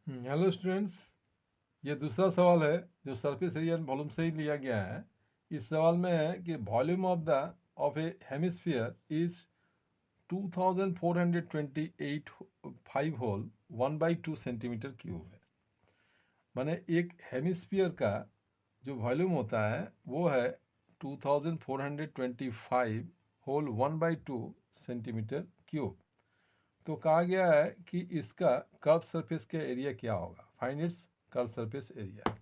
Hello students, ये दूसरा सवाल है जो सरफेस एरिया एंड वॉल्यूम से ही लिया गया है। इस सवाल में है कि volume of a hemisphere is 2428 5 whole 1/2 centimetre cube है। माने एक हेमिस्फीयर का जो वॉल्यूम होता है वो है 2425 होल 1/2 सेंटीमीटर क्यूब। तो कहा गया है कि इसका कर्व सरफेस का एरिया क्या होगा, find its curve surface area.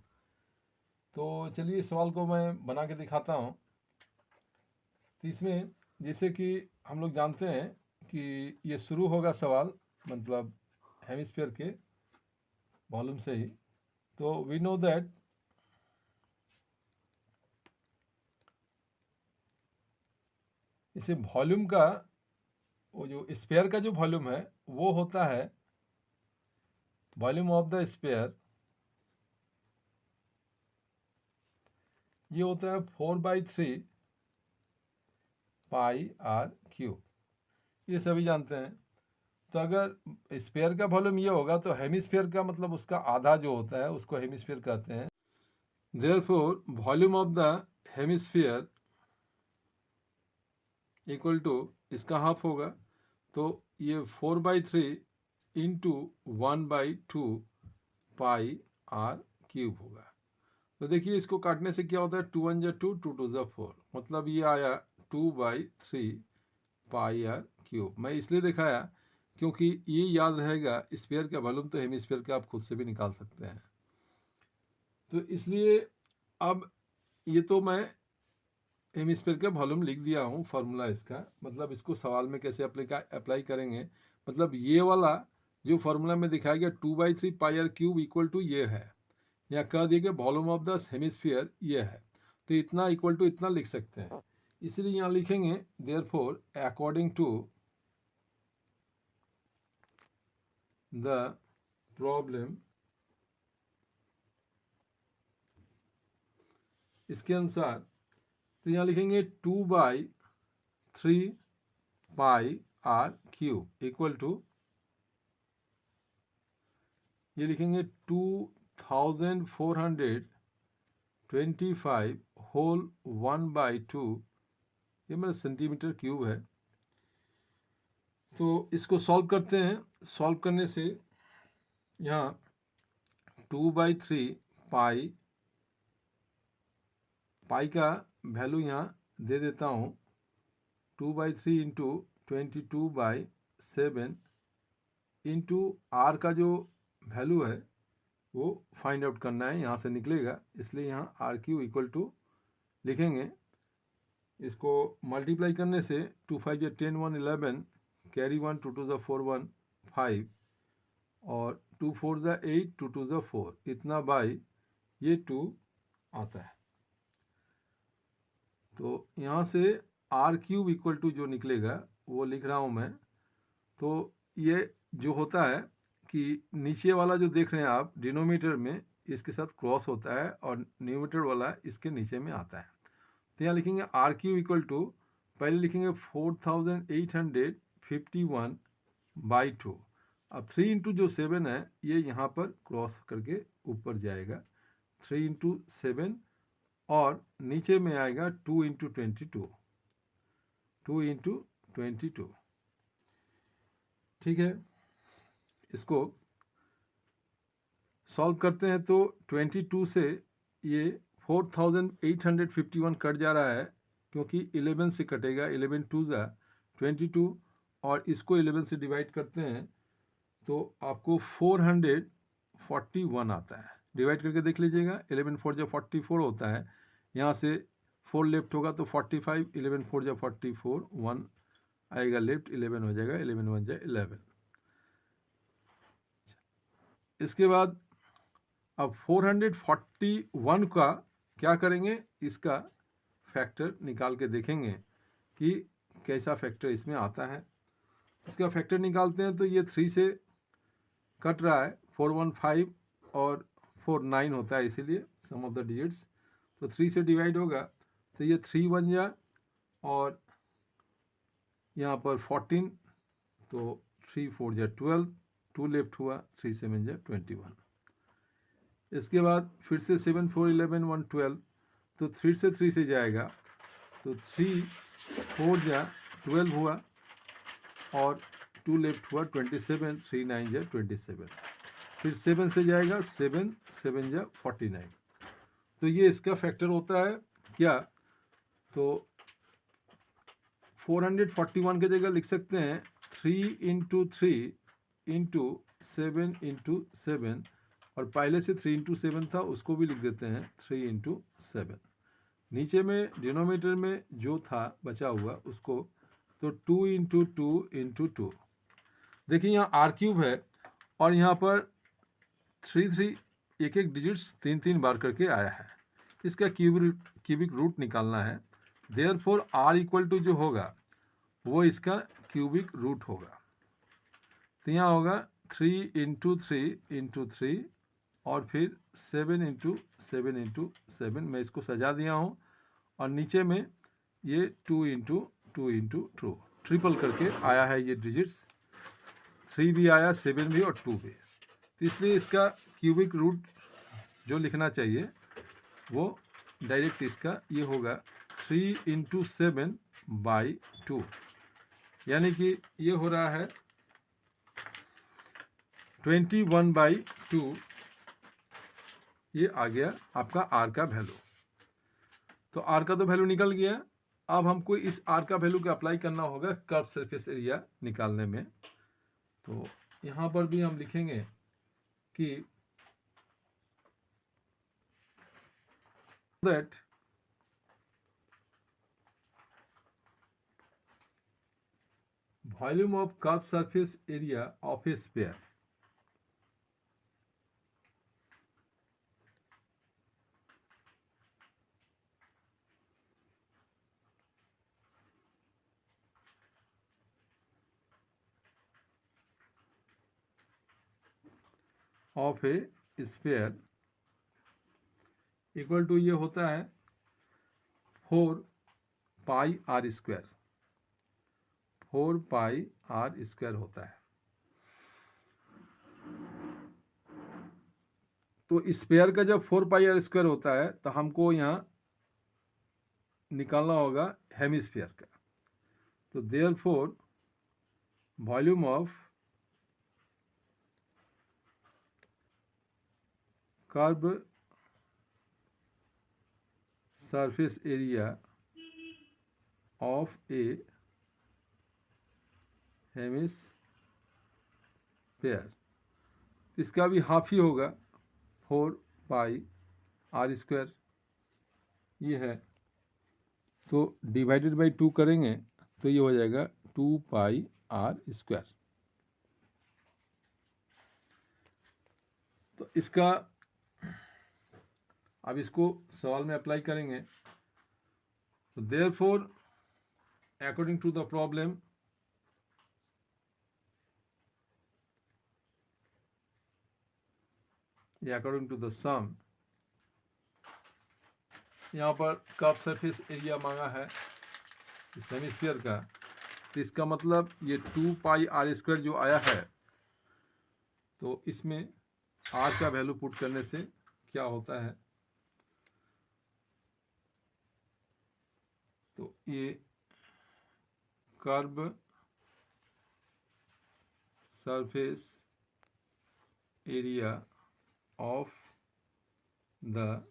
तो चलिए इस सवाल को मैं बना के दिखाता हूँ। तो इसमें जैसे कि हम लोग जानते हैं कि ये शुरू होगा सवाल मतलब हेमिस्फीयर के वॉल्यूम से ही। तो वी नो दैट इसे वॉल्यूम का वो जो स्फीयर का जो वॉल्यूम है वो होता है वॉल्यूम ऑफ द स्फीयर, ये होता है 4/3 पाई आर क्यूब। ये सभी जानते हैं। तो अगर स्फीयर का वॉल्यूम ये होगा तो हेमिस्फीयर का मतलब उसका आधा जो होता है उसको हेमिस्फीयर कहते हैं। Therefore volume of the hemisphere equal to इसका हाफ होगा। तो ये 4/3 इंटू 1/2 पाई आर क्यूब होगा। तो देखिए इसको काटने से क्या होता है, 2 1 2 2 2 4, मतलब ये आया 2/3 पाई आर क्यूब। मैं इसलिए दिखाया क्योंकि ये याद रहेगा, स्फीयर का वॉल्यूम तो हेमिस्फीयर का आप खुद से भी निकाल सकते हैं। तो इसलिए अब ये तो मैं हेमिस्फीयर का वॉल्यूम लिख दिया हूँ, फार्मूला इसका। मतलब इसको सवाल में कैसे अप्लाई करेंगे, मतलब ये वाला जो फार्मूला में दिखाया गया 2/3 pi R cube equal to ये है, या कह दिए कि वॉल्यूम ऑफ द हेमिस्फीयर ये है। तो इतना इक्वल टू इतना लिख सकते हैं। इसलिए यहाँ लिखेंगे therefore according to the problem, इसके अनुसार तो यहाँ लिखेंगे 2/3 pi R cube equal to, ये लिखेंगे 2425 होल 1/2, ये मेरा सेंटीमीटर क्यूब है। तो इसको सॉल्व करते हैं। सॉल्व करने से यहाँ 2/3 पाई का वैल्यू यहाँ दे देता हूँ 2/3 इंटू 22/7 इंटू आर का जो वैल्यू है वो फाइंड आउट करना है, यहाँ से निकलेगा। इसलिए यहाँ आर क्यू इक्वल टू लिखेंगे। इसको मल्टीप्लाई करने से 2 5 या 10 1 11, कैरी 1 2 2 4 1 5, और 2 4 8 2 2 4, इतना बाई ये 2 आता है। तो यहाँ से आर क्यूब इक्वल टू जो निकलेगा वो लिख रहा हूँ मैं। तो ये जो होता है कि नीचे वाला जो देख रहे हैं आप डिनोमीटर में, इसके साथ क्रॉस होता है और न्यूमीटर वाला इसके नीचे में आता है। तो यहाँ लिखेंगे आर क्यू इक्वल टू, पहले लिखेंगे 4851/2। अब 3 इंटू जो 7 है ये यहाँ पर क्रॉस करके ऊपर जाएगा, 3 इंटू 7, और नीचे में आएगा 2 इंटू 22, 2 इंटू 22। ठीक है, इसको सॉल्व करते हैं तो 22 से ये 4851 कट जा रहा है, क्योंकि 11 से कटेगा, 11 2 22, और इसको 11 से डिवाइड करते हैं तो आपको 441 आता है। डिवाइड करके देख लीजिएगा, 11 4 जब 44 होता है, यहाँ से 4 लेफ्ट होगा तो 45, 11 4 जब 44, 1 आएगा लेफ्ट, 11 हो जाएगा, 11 1 जाए 11। इसके बाद अब 441 का क्या करेंगे, इसका फैक्टर निकाल के देखेंगे कि कैसा फैक्टर इसमें आता है। इसका फैक्टर निकालते हैं तो ये 3 से कट रहा है, 415 और 49 होता है, इसीलिए सम ऑफ द डिजिट्स। तो 3 से डिवाइड होगा तो ये 3 1 जा, और यहाँ पर 14, तो 3 4 जा 12, 2 लेफ्ट हुआ, 3 7 जा 21। इसके बाद फिर से 7 4 11 1 12, तो फिर से 3 से जाएगा, तो 3 4 जा 12 हुआ और 2 लेफ्ट हुआ 27, 3 9 जा 27। फिर 7 से जाएगा, 7 7 जा 49। तो ये इसका फैक्टर होता है क्या, तो 441 की जगह लिख सकते हैं 3 इंटू 3 इंटू 7 इंटू 7, और पहले से 3 इंटू 7 था उसको भी लिख देते हैं 3 इंटू 7। नीचे में डिनोमिनेटर में जो था बचा हुआ उसको, तो 2 इंटू 2 इंटू 2। देखिए यहाँ आर क्यूब है और यहाँ पर 3 3 एक एक डिजिट्स 3 3 बार करके आया है, इसका क्यूबिक रूट निकालना है। देयरफॉर आर इक्वल टू जो होगा वो इसका क्यूबिक रूट होगा। तो यहाँ होगा 3 इंटू 3 इंटू 3 और फिर 7 इंटू 7 इंटू 7। मैं इसको सजा दिया हूँ और नीचे में ये 2 इंटू 2 इंटू 2 ट्रिपल करके आया है। ये डिजिट्स 3 भी आया, 7 भी और 2 भी। तो इसलिए इसका क्यूबिक रूट जो लिखना चाहिए वो डायरेक्ट इसका ये होगा 3 इंटू 7 बाई 2, यानी कि ये हो रहा है 21/2। ये आ गया आपका आर का वैल्यू। तो आर का तो वैल्यू निकल गया। अब हमको इस आर का वैल्यू को अप्लाई करना होगा कर्व सरफेस एरिया निकालने में। तो यहाँ पर भी हम लिखेंगे कि that volume of curve surface area of a sphere of a sphere equal to ये होता है 4 pi are square. 4 pi are square होता है। तो स्फीयर का जब 4 पाई आर स्क्वायर होता है तो हमको यहाँ निकालना होगा हेमिस्फीयर का। तो therefore volume of curve surface area of a hemisphere, इसका भी हाफ ही होगा 4 पाई आर स्क्वायर ये है। तो डिवाइडेड बाई 2 करेंगे तो ये हो जाएगा 2 पाई आर स्क्वायर। तो इसका अब इसको सवाल में अप्लाई करेंगे। तो therefore according to the problem according to the sum, यहाँ पर कर्व सरफेस एरिया मांगा है इस हेमिस्फीयर का। तो इसका मतलब ये 2 पाई आर स्क्वायर जो आया है, तो इसमें आर का वैल्यू पुट करने से क्या होता है, तो ये curve surface area of the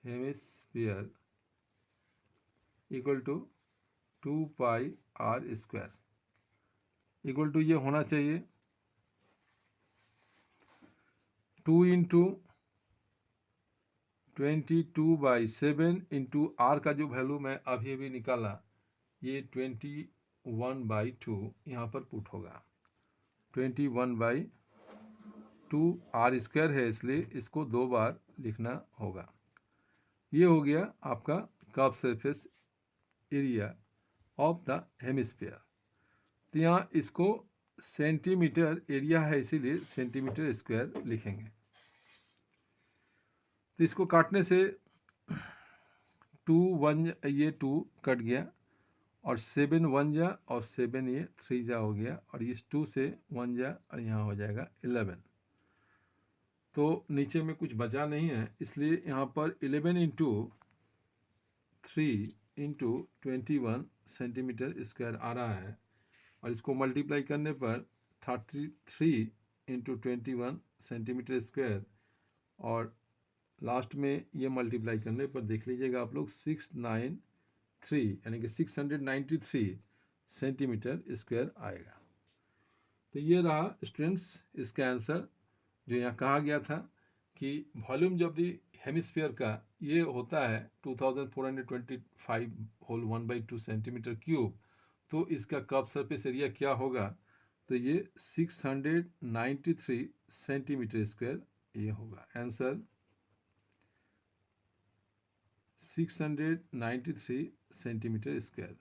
hemisphere equal to 2 pi are square equal to ये होना चाहिए 2 इंटू 22/7 इंटू आर का जो वैल्यू मैं अभी अभी निकाला ये 21/2 यहाँ पर पुट होगा। 21/2 आर स्क्वायर है इसलिए इसको 2 बार लिखना होगा। ये हो गया आपका curve surface area of the hemisphere. तो यहाँ इसको सेंटीमीटर एरिया है इसीलिए सेंटीमीटर स्क्वायर लिखेंगे। तो इसको काटने से 2 1 ये 2 कट गया और 7 1 जा और 7 ये 3 जा हो गया, और इस 2 से 1 जा और यहाँ हो जाएगा 11। तो नीचे में कुछ बचा नहीं है, इसलिए यहाँ पर 11 इंटू 3 इंटू 21 सेंटीमीटर स्क्वायर आ रहा है, और इसको मल्टीप्लाई करने पर 33 इंटू 21 सेंटीमीटर स्क्वायर, और लास्ट में ये मल्टीप्लाई करने पर देख लीजिएगा आप लोग 693 यानी कि 693 सेंटीमीटर स्क्वायर आएगा। तो ये रहा स्टूडेंट्स इसका आंसर। जो यहाँ कहा गया था कि वॉल्यूम ऑफ द हेमिस्फीयर का ये होता है 2425 होल 1/2 सेंटीमीटर क्यूब, तो इसका कर्व सरफेस एरिया क्या होगा, तो ये 693 सेंटीमीटर स्क्वायर ये होगा आंसर, 693 सेंटीमीटर स्क्वायर।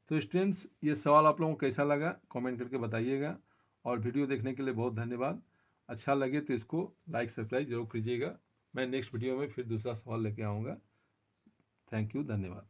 तो स्टूडेंट्स ये सवाल आप लोगों को कैसा लगा कमेंट करके बताइएगा, और वीडियो देखने के लिए बहुत धन्यवाद। अच्छा लगे तो इसको लाइक सब्सक्राइब जरूर कीजिएगा। मैं नेक्स्ट वीडियो में फिर दूसरा सवाल लेके आऊँगा। थैंक यू, धन्यवाद।